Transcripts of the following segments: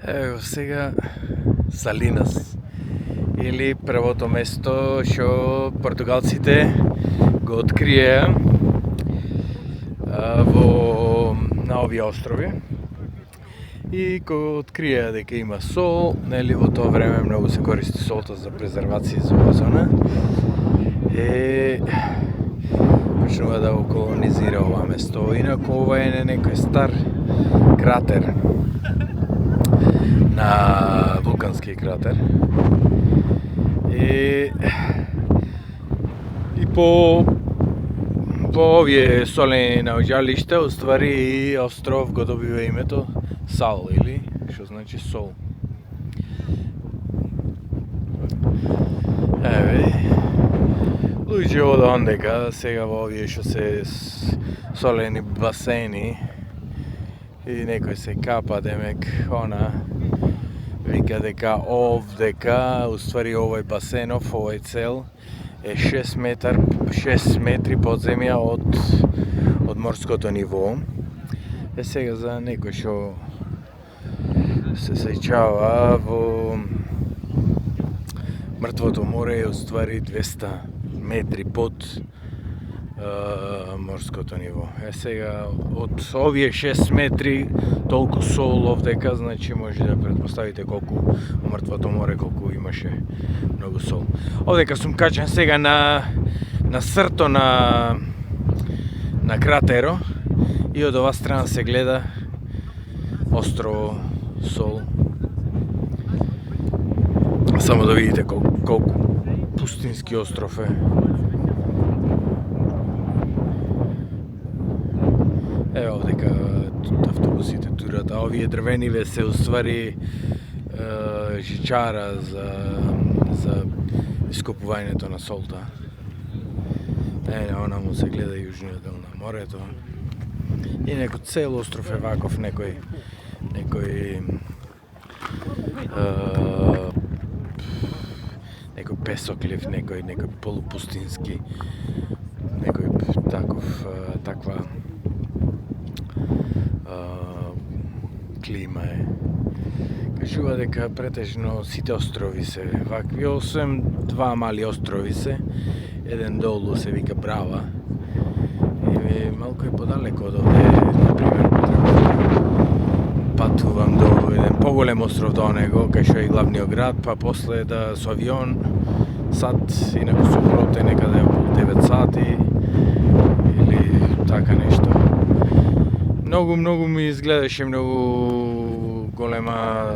Ево сега Салинас, или првото место што португалците го откриеа на овие острови. И кога откриеа дека има сол, нели во тоа време многу се користи солта за презервација за оваа зона. Почнува да го колонизира ова место. Инаку ова е некој стар кратер, на вулкански кратер. И по овие солени наоѓалишта, уствари и остров го добива името Сал, или што значи сол. Луѓе од ондека сега во овие што се солени басени и некој се капа, демек она вика дека овдека, уствари овој басенов, овој цел е 6 метри под земја од морското ниво. Сега за некој што се сеќава, во Мртвото море е уствари 200 метри под морското ниво. Сега од овие 6 метри толку сол овдека, значи може да претпоставите колку во Мртвото море колку имаше многу сол. Овдека сум качен сега на срто на кратеро и од оваа страна се гледа острово Сол. Само да видите колку пустински остров е. Ево овдека автобусите турат, а овие дрвениве се уствари жичара за ископувањето на солта. Она му се гледа јужниот дел на морето. И некој цел остров е ваков, некој песоклив, некој полупустински, таква клима е. Кажува дека претежно сите острови се вакви, освен два мали острови се, еден долу се вика Брава, и малку е подалеко од овде, например, патувам до еден поголем остров до него, кај што е главниот град, па после да со авион сат, инаку со брод е некаде околу 9 сати, или така нешто. Многу ми изгледаше многу голема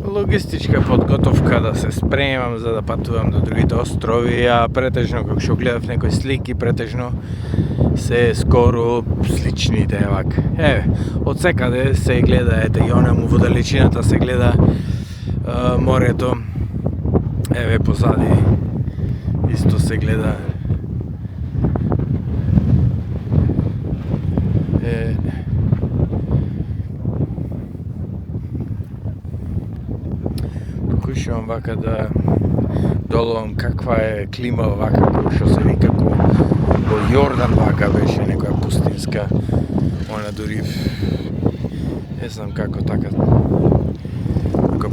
логистичка подготовка да се спремам за да патувам до другите острови, а претежно, како што гледав некои слики, претежно се скоро сличните вака. Од секаде се гледа, и онаму во далечината се гледа морето. Позади исто се гледа. Покушувам вака да доловам каква е клима вака, кој што се вика во Јордан вака беше некоја пустинска, она дури не знам како така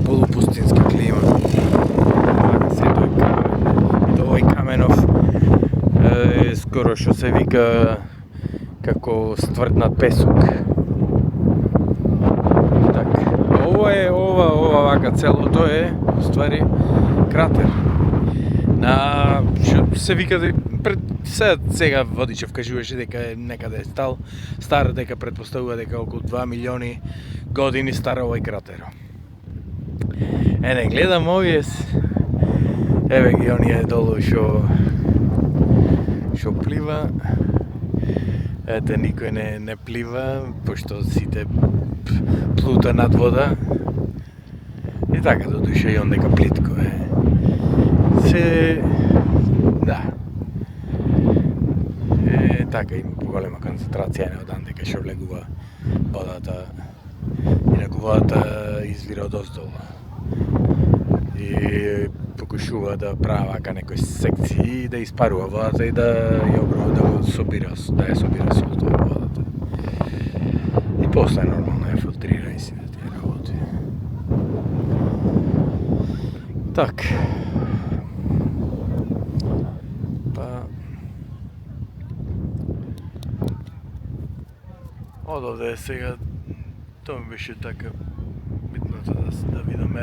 полупустинска клима. Вака се тој камен, овој каменов скоро што се вика како стврднат песок. Ова вака целото е ствари кратер. Што се вика сега Водичев кажуваше дека е некаде стар, дека претпоставува дека околу 2 милиони години стар овој кратер. Не гледам овие, ги оние долу што плива. Никој не плива, пошто сите плута над вода. И така, додуше и ондека плитко е. Така има поголема концентрација од дека што влегува водата. Инаку водата извира од оздола. И покушува да прави вака некои секции и да испарува водата и да ја собира солта од водата. И после нормално ја филтрира и си да тие работи. Так. Па од овде сега тоа ми беше така битното да видам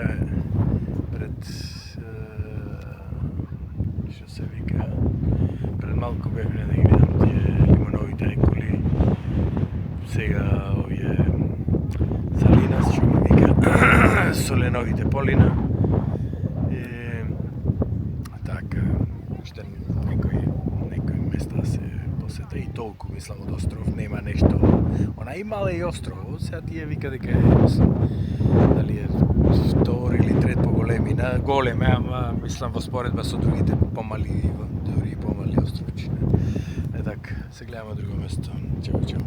пред што се вика пред малку бевне да ги видам тие лимоновите коли. Сега овие Салинас што ги вика соленовите полина. Така што некои места се посета и толку мислам од остров нема нешто. Она имала и остров, сега тие вика дека е, мислам, дали е втори или трет по големина, големе, ама мислам во споредба со другите помали, дури помали островчине. Така, се гледаме друго место. Чао, чао.